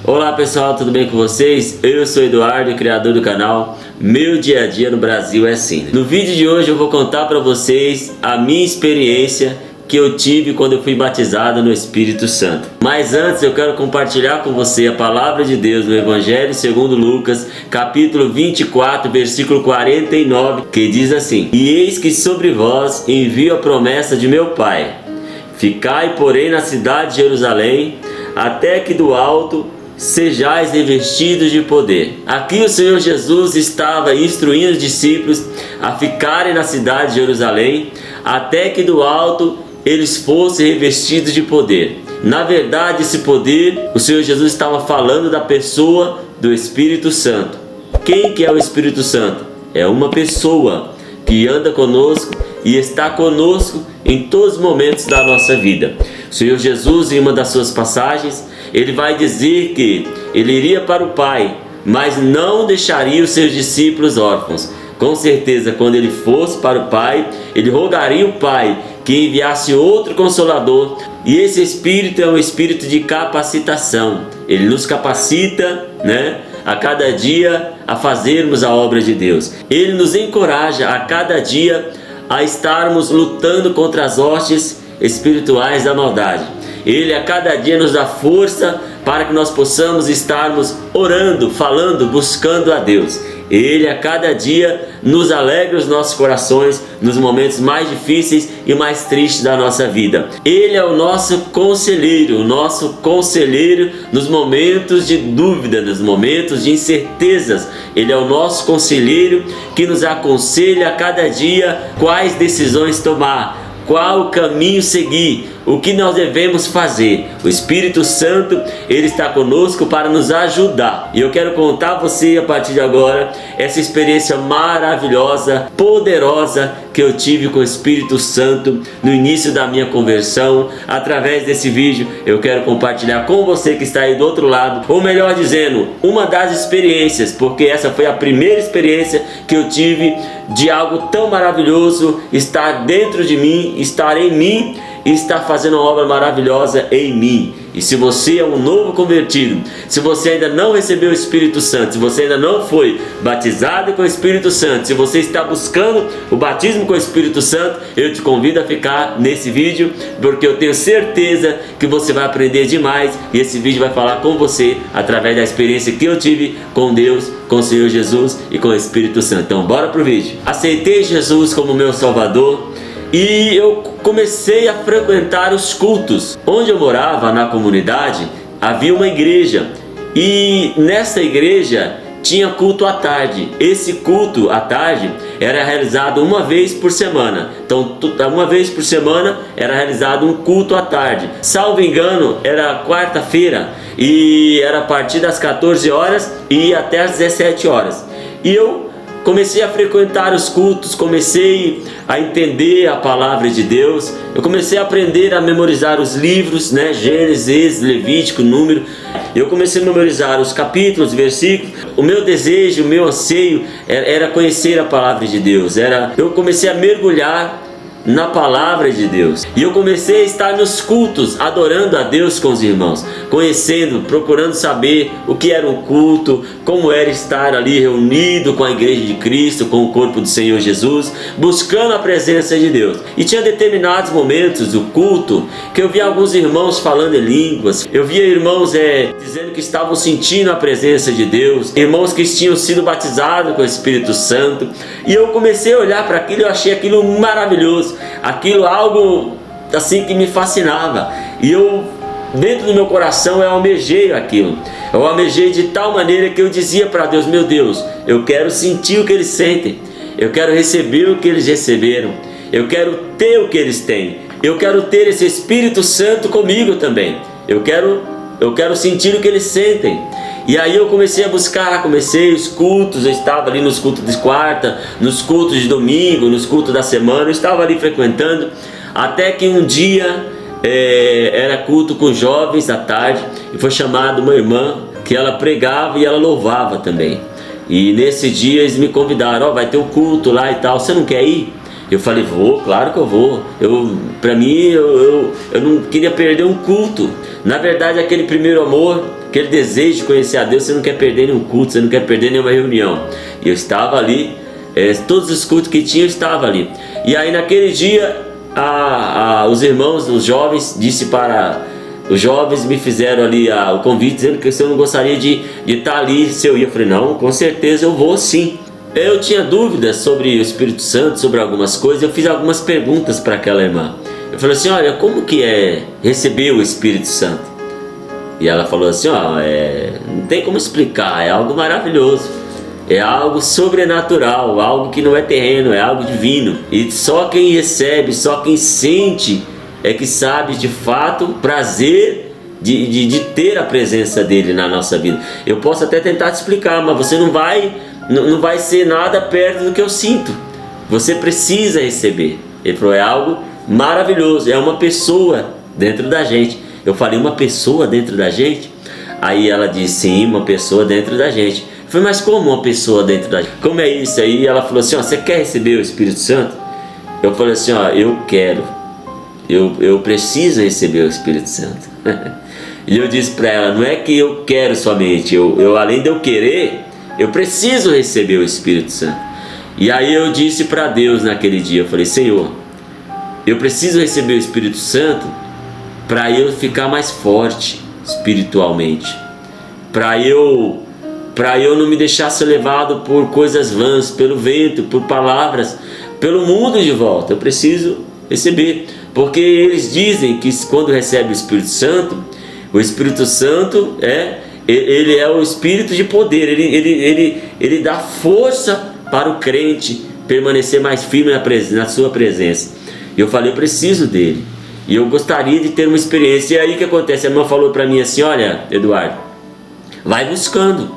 Olá pessoal, tudo bem com vocês? Eu sou Eduardo, criador do canal Meu Dia a Dia no Brasil é Assim. No vídeo de hoje eu vou contar para vocês a minha experiência que eu tive quando eu fui batizado no Espírito Santo. Mas antes eu quero compartilhar com você a palavra de Deus no Evangelho segundo Lucas, capítulo 24, versículo 49, que diz assim: E eis que sobre vós envio a promessa de meu Pai. Ficai, porém, na cidade de Jerusalém, até que do alto sejais revestidos de poder. Aqui o Senhor Jesus estava instruindo os discípulos a ficarem na cidade de Jerusalém, até que do alto eles fossem revestidos de poder. Na verdade, esse poder, o Senhor Jesus estava falando da pessoa do Espírito Santo. Quem que é o Espírito Santo? É uma pessoa que anda conosco e está conosco em todos os momentos da nossa vida. O Senhor Jesus, em uma das suas passagens, ele vai dizer que ele iria para o Pai, mas não deixaria os seus discípulos órfãos. Com certeza, quando ele fosse para o Pai, ele rogaria o Pai que enviasse outro Consolador. E esse Espírito é um Espírito de capacitação. Ele nos capacita, a cada dia a fazermos a obra de Deus. Ele nos encoraja a cada dia a estarmos lutando contra as hostes espirituais da maldade. Ele a cada dia nos dá força para que nós possamos estarmos orando, falando, buscando a Deus. Ele a cada dia nos alegra os nossos corações nos momentos mais difíceis e mais tristes da nossa vida. Ele é o nosso conselheiro nos momentos de dúvida, nos momentos de incertezas. Ele é o nosso conselheiro que nos aconselha a cada dia quais decisões tomar, qual caminho seguir, o que nós devemos fazer. O Espírito Santo, ele está conosco para nos ajudar. E eu quero contar a você a partir de agora essa experiência maravilhosa, poderosa que eu tive com o Espírito Santo no início da minha conversão. Através desse vídeo eu quero compartilhar com você que está aí do outro lado, ou melhor dizendo, uma das experiências, porque essa foi a primeira experiência que eu tive de algo tão maravilhoso estar dentro de mim, estar em mim e está fazendo uma obra maravilhosa em mim. E se você é um novo convertido, se você ainda não recebeu o Espírito Santo, se você ainda não foi batizado com o Espírito Santo, se você está buscando o batismo com o Espírito Santo, eu te convido a ficar nesse vídeo, porque eu tenho certeza que você vai aprender demais e esse vídeo vai falar com você através da experiência que eu tive com Deus, com o Senhor Jesus e com o Espírito Santo. Então bora pro vídeo. Aceitei Jesus como meu Salvador e eu comecei a frequentar os cultos. Onde eu morava, na comunidade, havia uma igreja. E nessa igreja tinha culto à tarde. Esse culto à tarde era realizado uma vez por semana. Então, uma vez por semana era realizado um culto à tarde. Salvo engano, era quarta-feira. E era a partir das 14 horas e ia até as 17 horas. E eu comecei a frequentar os cultos, comecei a entender a palavra de Deus, eu comecei a aprender a memorizar os livros, Gênesis, Levítico, Número. Eu comecei a memorizar os capítulos, versículos. O meu desejo, o meu anseio era conhecer a palavra de Deus. Eu comecei a mergulhar na palavra de Deus. E eu comecei a estar nos cultos, adorando a Deus com os irmãos, conhecendo, procurando saber o que era um culto, como era estar ali reunido com a igreja de Cristo, com o corpo do Senhor Jesus, buscando a presença de Deus. E tinha determinados momentos do culto que eu via alguns irmãos falando em línguas, eu via irmãos dizendo que estavam sentindo a presença de Deus, irmãos que tinham sido batizados com o Espírito Santo. E eu comecei a olhar para aquilo e eu achei aquilo maravilhoso, aquilo algo assim que me fascinava. E eu, dentro do meu coração, eu almejei aquilo. Eu almejei de tal maneira que eu dizia para Deus: meu Deus, eu quero sentir o que eles sentem, eu quero receber o que eles receberam, eu quero ter o que eles têm, eu quero ter esse Espírito Santo comigo também, eu quero sentir o que eles sentem. E aí eu comecei a buscar, os cultos, eu estava ali nos cultos de quarta, nos cultos de domingo, nos cultos da semana, eu estava ali frequentando, até que um dia era culto com jovens à tarde, e foi chamada uma irmã que ela pregava e ela louvava também. E nesse dia eles me convidaram: vai ter um culto lá e tal, você não quer ir? Eu falei: vou, claro que eu vou. Para mim, eu não queria perder um culto. Na verdade, aquele primeiro amor aquele desejo de conhecer a Deus, você não quer perder nenhum culto, você não quer perder nenhuma reunião. E eu estava ali, todos os cultos que tinha eu estava ali. E aí naquele dia, os irmãos, os jovens, os jovens me fizeram ali o convite, dizendo que se eu não gostaria de estar ali, se eu ia. Eu falei, não, com certeza eu vou sim. Eu tinha dúvidas sobre o Espírito Santo, sobre algumas coisas, eu fiz algumas perguntas para aquela irmã. Eu falei assim, olha, como que é receber o Espírito Santo? E ela falou assim, não tem como explicar, é algo maravilhoso, é algo sobrenatural, algo que não é terreno, é algo divino. E só quem recebe, só quem sente é que sabe de fato o prazer de ter a presença dele na nossa vida. Eu posso até tentar te explicar, mas você não vai ser nada perto do que eu sinto. Você precisa receber. Ele falou, é algo maravilhoso, é uma pessoa dentro da gente. Eu falei, uma pessoa dentro da gente? Aí ela disse, sim, uma pessoa dentro da gente. Eu falei, mas como uma pessoa dentro da gente? Como é isso? Aí ela falou assim, você quer receber o Espírito Santo? Eu falei assim, eu quero. Eu preciso receber o Espírito Santo. E eu disse para ela, não é que eu quero somente, eu além de eu querer, eu preciso receber o Espírito Santo. E aí eu disse para Deus naquele dia, eu falei, Senhor, eu preciso receber o Espírito Santo para eu ficar mais forte espiritualmente, para eu não me deixar ser levado por coisas vãs, pelo vento, por palavras, pelo mundo de volta. Eu preciso receber, porque eles dizem que quando recebe o Espírito Santo ele é o Espírito de poder, ele dá força para o crente permanecer mais firme na sua presença. E eu falei, eu preciso dele, e eu gostaria de ter uma experiência. E aí o que acontece? A irmã falou para mim assim, olha, Eduardo, vai buscando,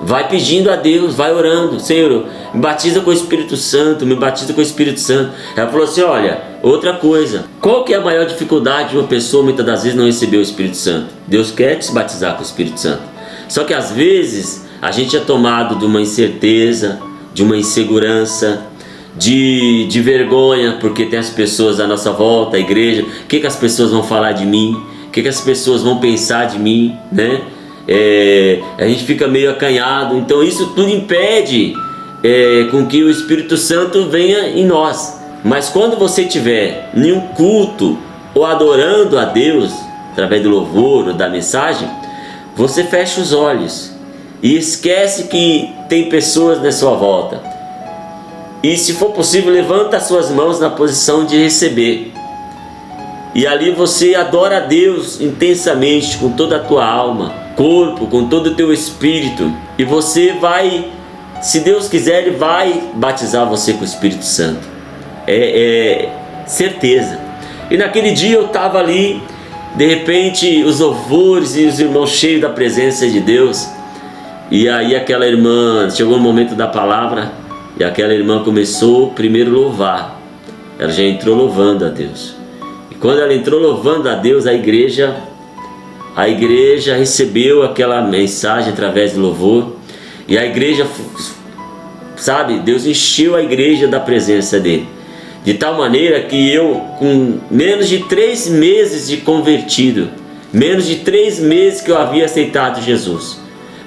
vai pedindo a Deus, vai orando, Senhor, me batiza com o Espírito Santo, me batiza com o Espírito Santo. Ela falou assim, olha, outra coisa, qual que é a maior dificuldade de uma pessoa muitas das vezes não receber o Espírito Santo? Deus quer te batizar com o Espírito Santo, só que às vezes a gente é tomado de uma incerteza, de uma insegurança, de vergonha, porque tem as pessoas à nossa volta, a igreja, o que as pessoas vão falar de mim, o que as pessoas vão pensar de mim, né? A gente fica meio acanhado. Então isso tudo impede com que o Espírito Santo venha em nós. Mas quando você estiver em um culto ou adorando a Deus através do louvor ou da mensagem, você fecha os olhos e esquece que tem pessoas na sua volta. E se for possível, levanta as suas mãos na posição de receber. E ali você adora a Deus intensamente, com toda a tua alma, corpo, com todo o teu espírito. E você vai, se Deus quiser, Ele vai batizar você com o Espírito Santo. É certeza. E naquele dia eu estava ali, de repente os louvores e os irmãos cheios da presença de Deus. E aí aquela irmã, chegou o momento da palavra, e aquela irmã começou primeiro a louvar. Ela já entrou louvando a Deus. E quando ela entrou louvando a Deus, a igreja recebeu aquela mensagem através do louvor. E a igreja, sabe, Deus encheu a igreja da presença dele. De tal maneira que eu, com menos de 3 meses de convertido, menos de 3 meses que eu havia aceitado Jesus,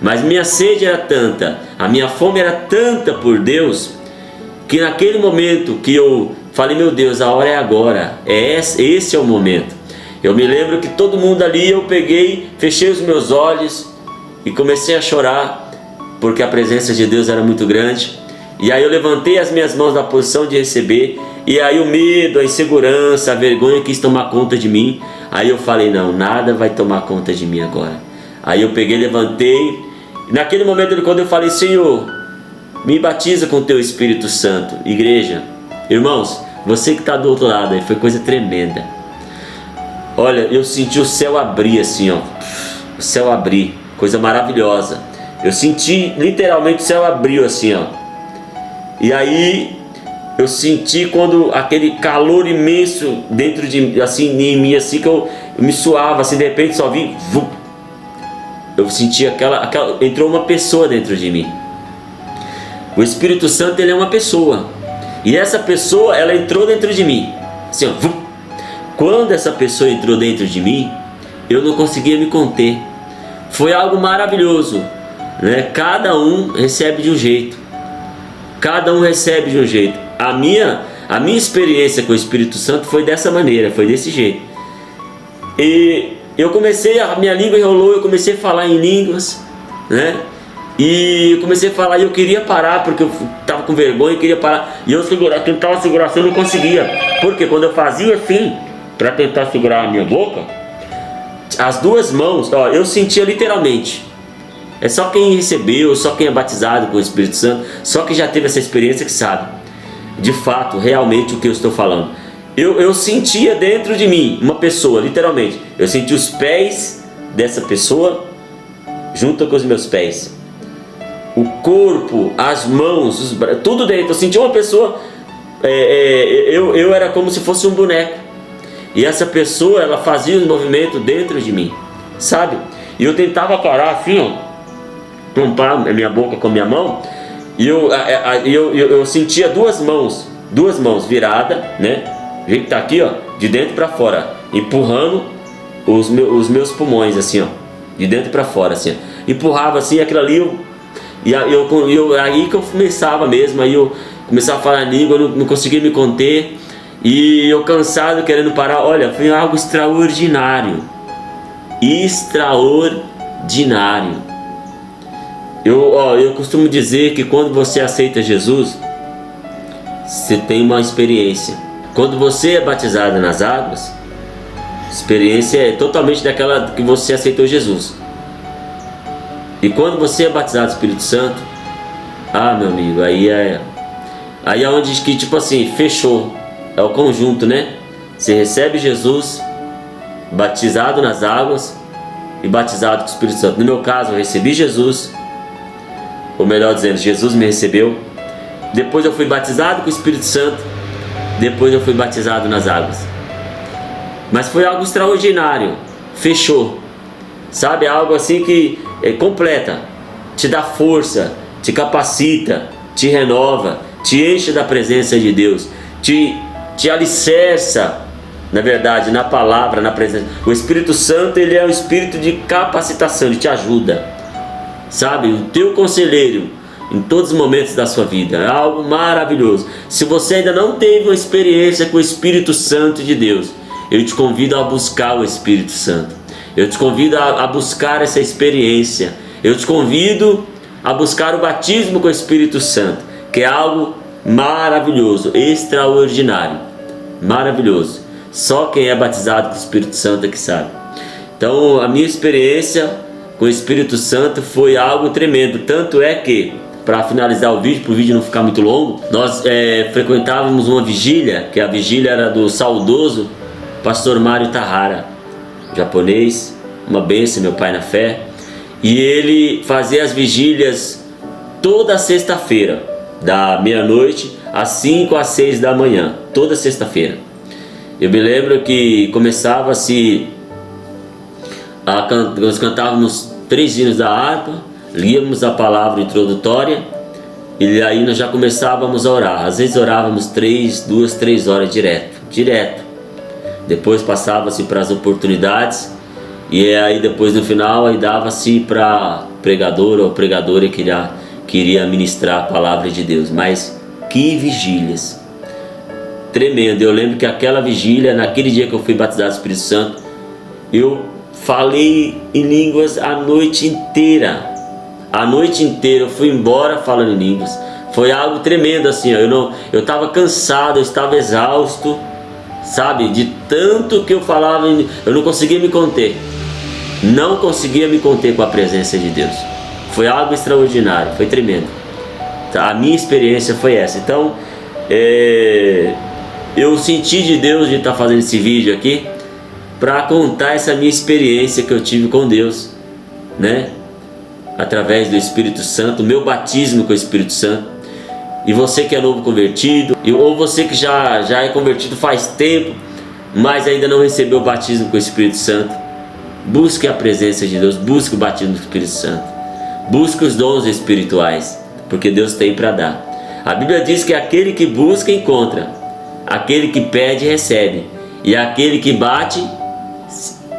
mas minha sede era tanta, a minha fome era tanta por Deus, que naquele momento que eu falei, meu Deus, a hora é agora, esse é o momento. Eu me lembro que todo mundo ali, eu peguei, fechei os meus olhos e comecei a chorar, porque a presença de Deus era muito grande. E aí eu levantei as minhas mãos na posição de receber, e aí o medo, a insegurança, a vergonha quis tomar conta de mim. Aí eu falei, não, nada vai tomar conta de mim agora. Aí eu peguei, levantei, e naquele momento quando eu falei, Senhor, me batiza com o teu Espírito Santo. Igreja, irmãos, você que está do outro lado aí, foi coisa tremenda. Olha, eu senti o céu abrir assim, ó, o céu abrir, coisa maravilhosa. Eu senti literalmente o céu abriu assim, ó. E aí eu senti quando aquele calor imenso dentro de assim em mim, assim, que eu me suava, assim, de repente só vi, eu senti aquela entrou uma pessoa dentro de mim. O Espírito Santo, ele é uma pessoa, e essa pessoa, ela entrou dentro de mim, assim, ó. Quando essa pessoa entrou dentro de mim, eu não conseguia me conter. foi algo maravilhoso, né? Cada um recebe de um jeito. Cada um recebe de um jeito. A minha experiência com o Espírito Santo foi dessa maneira, foi desse jeito. E eu comecei, a minha língua enrolou, eu comecei a falar em línguas, né? E eu comecei a falar e eu queria parar, porque eu estava com vergonha e queria parar. E eu tentava segurar assim, eu não conseguia. Porque quando eu fazia assim, para tentar segurar a minha boca, as duas mãos, ó, eu sentia literalmente. É só quem recebeu, só quem é batizado com o Espírito Santo, só quem já teve essa experiência que sabe, de fato, realmente o que eu estou falando. Eu sentia dentro de mim uma pessoa, literalmente. Eu sentia os pés dessa pessoa junto com os meus pés. O corpo, as mãos, tudo dentro. Eu sentia uma pessoa, eu era como se fosse um boneco. E essa pessoa, ela fazia os movimentos dentro de mim, sabe? E eu tentava parar assim, ó, tampar a minha boca com a minha mão. E eu sentia duas mãos viradas, né? O jeito que tá aqui, ó, de dentro para fora, empurrando os meus pulmões, assim, ó, de dentro para fora, assim, ó. Empurrava assim, aquilo ali, aí que eu começava mesmo, aí eu começava a falar a língua, eu não conseguia me conter, e eu cansado, querendo parar. Olha, foi algo extraordinário, extraordinário. Eu costumo dizer que quando você aceita Jesus, você tem uma experiência. Quando você é batizado nas águas, a experiência é totalmente daquela que você aceitou Jesus. E quando você é batizado no Espírito Santo, meu amigo, aí é onde que, tipo assim, fechou. É o conjunto, né? Você recebe Jesus, batizado nas águas e batizado com o Espírito Santo. No meu caso, eu recebi Jesus, ou melhor dizendo, Jesus me recebeu. Depois eu fui batizado com o Espírito Santo. Depois eu fui batizado nas águas. Mas foi algo extraordinário. Fechou. Sabe? Algo assim que completa. Te dá força, te capacita, te renova, te enche da presença de Deus, te alicerça, na verdade, na palavra, na presença. O Espírito Santo, ele é um espírito de capacitação, ele te ajuda, sabe? O teu conselheiro em todos os momentos da sua vida. É algo maravilhoso. Se você ainda não teve uma experiência com o Espírito Santo de Deus, eu te convido a buscar o Espírito Santo. Eu te convido a buscar essa experiência. Eu te convido a buscar o batismo com o Espírito Santo, que é algo maravilhoso, extraordinário, maravilhoso. Só quem é batizado com o Espírito Santo é que sabe. Então, a minha experiência com o Espírito Santo foi algo tremendo. Tanto é que, para finalizar o vídeo, para o vídeo não ficar muito longo, nós frequentávamos uma vigília, que a vigília era do saudoso pastor Mário Tahara, japonês, uma bênção, meu pai na fé. E ele fazia as vigílias toda sexta-feira, da meia-noite às 5 às 6 da manhã, toda sexta-feira. Eu me lembro que começava-se, nós cantávamos 3 hinos da harpa, líamos a palavra introdutória, e aí nós já começávamos a orar. Às vezes orávamos 2, 3 horas direto. Depois passava-se para as oportunidades, e aí depois no final aí dava-se para pregador ou pregadora que queria ministrar a palavra de Deus. Mas que vigílias! Tremendo. Eu lembro que aquela vigília, naquele dia que eu fui batizado no Espírito Santo, eu falei em línguas a noite inteira. A noite inteira eu fui embora falando em línguas. Foi algo tremendo assim, ó. Eu estava cansado, eu estava exausto, sabe? De tanto que eu falava, eu não conseguia me conter. Não conseguia me conter com a presença de Deus. Foi algo extraordinário, foi tremendo. A minha experiência foi essa. Então, eu senti de Deus de estar fazendo esse vídeo aqui para contar essa minha experiência que eu tive com Deus, né? Através do Espírito Santo, o meu batismo com o Espírito Santo. E você que é novo convertido, ou você que já é convertido faz tempo, mas ainda não recebeu o batismo com o Espírito Santo, busque a presença de Deus, busque o batismo do Espírito Santo, busque os dons espirituais, porque Deus tem para dar. A Bíblia diz que aquele que busca encontra, aquele que pede recebe, e aquele que bate,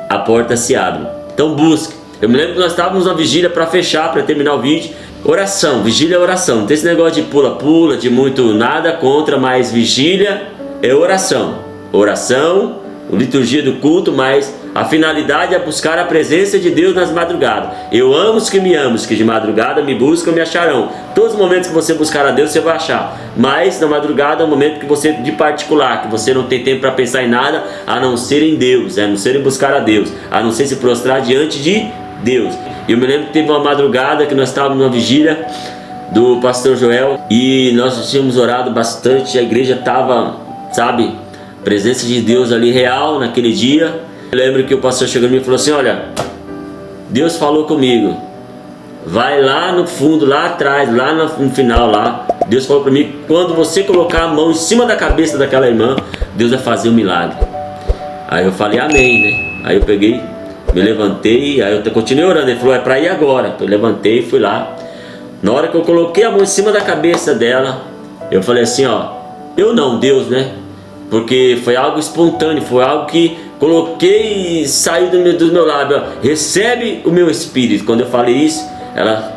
a porta se abre. Então busque. Eu me lembro que nós estávamos na vigília para fechar, para terminar o vídeo. Oração, vigília é oração. Não tem esse negócio de pula-pula, de muito nada contra, mas vigília é oração. Oração, liturgia do culto, mas a finalidade é buscar a presença de Deus nas madrugadas. Eu amo os que me amam, os que de madrugada me buscam me acharão. Todos os momentos que você buscar a Deus, você vai achar. Mas na madrugada é o momento que você, de particular, que você não tem tempo para pensar em nada, a não ser em Deus, a não ser em buscar a Deus, a não ser se prostrar diante de Deus. Eu me lembro que teve uma madrugada que nós estávamos numa vigília do pastor Joel e nós tínhamos orado bastante, a igreja estava, sabe, presença de Deus ali real naquele dia. Eu lembro que o pastor chegou em mim e falou assim: olha, Deus falou comigo, vai lá no fundo, lá atrás, lá no final lá, Deus falou para mim, quando você colocar a mão em cima da cabeça daquela irmã, Deus vai fazer um milagre. Aí eu falei amém, né? Aí eu peguei, me levantei, aí eu continuei orando. Ele falou, é para ir agora. Eu levantei e fui lá. Na hora que eu coloquei a mão em cima da cabeça dela, eu falei assim, ó, eu não, Deus, né? Porque foi algo espontâneo, foi algo que coloquei e saiu do meu lábio, ó, recebe o meu espírito. Quando eu falei isso, ela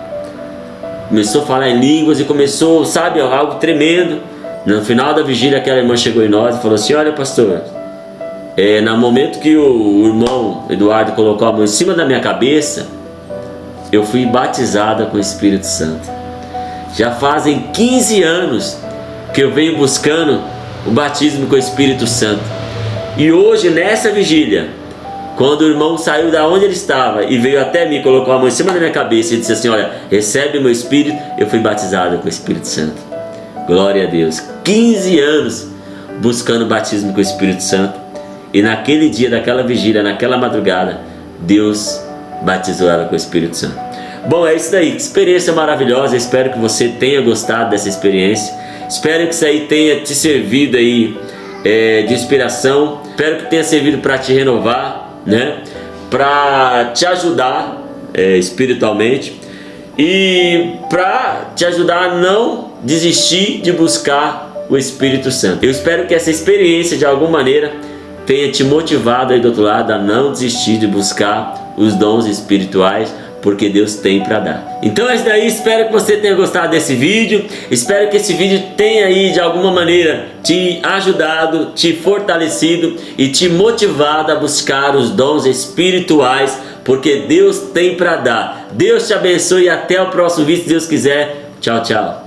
começou a falar em línguas e começou, sabe, algo tremendo. No final da vigília, aquela irmã chegou em nós e falou assim, olha pastor, no momento que o irmão Eduardo colocou a mão em cima da minha cabeça, eu fui batizada com o Espírito Santo. Já fazem 15 anos que eu venho buscando o batismo com o Espírito Santo. E hoje, nessa vigília, quando o irmão saiu da onde ele estava e veio até mim, colocou a mão em cima da minha cabeça e disse assim, olha, recebe o meu Espírito, eu fui batizado com o Espírito Santo. Glória a Deus. 15 anos buscando o batismo com o Espírito Santo. E naquele dia, daquela vigília, naquela madrugada, Deus batizou ela com o Espírito Santo. Bom, é isso daí, que experiência maravilhosa. Espero que você tenha gostado dessa experiência. Espero que isso aí tenha te servido aí de inspiração. Espero que tenha servido para te renovar, né? Para te ajudar espiritualmente e para te ajudar a não desistir de buscar o Espírito Santo. Eu espero que essa experiência de alguma maneira tenha te motivado aí do outro lado a não desistir de buscar os dons espirituais, porque Deus tem para dar. Então é isso daí, espero que você tenha gostado desse vídeo, espero que esse vídeo tenha aí de alguma maneira te ajudado, te fortalecido e te motivado a buscar os dons espirituais, porque Deus tem para dar. Deus te abençoe e até o próximo vídeo, se Deus quiser. Tchau, tchau.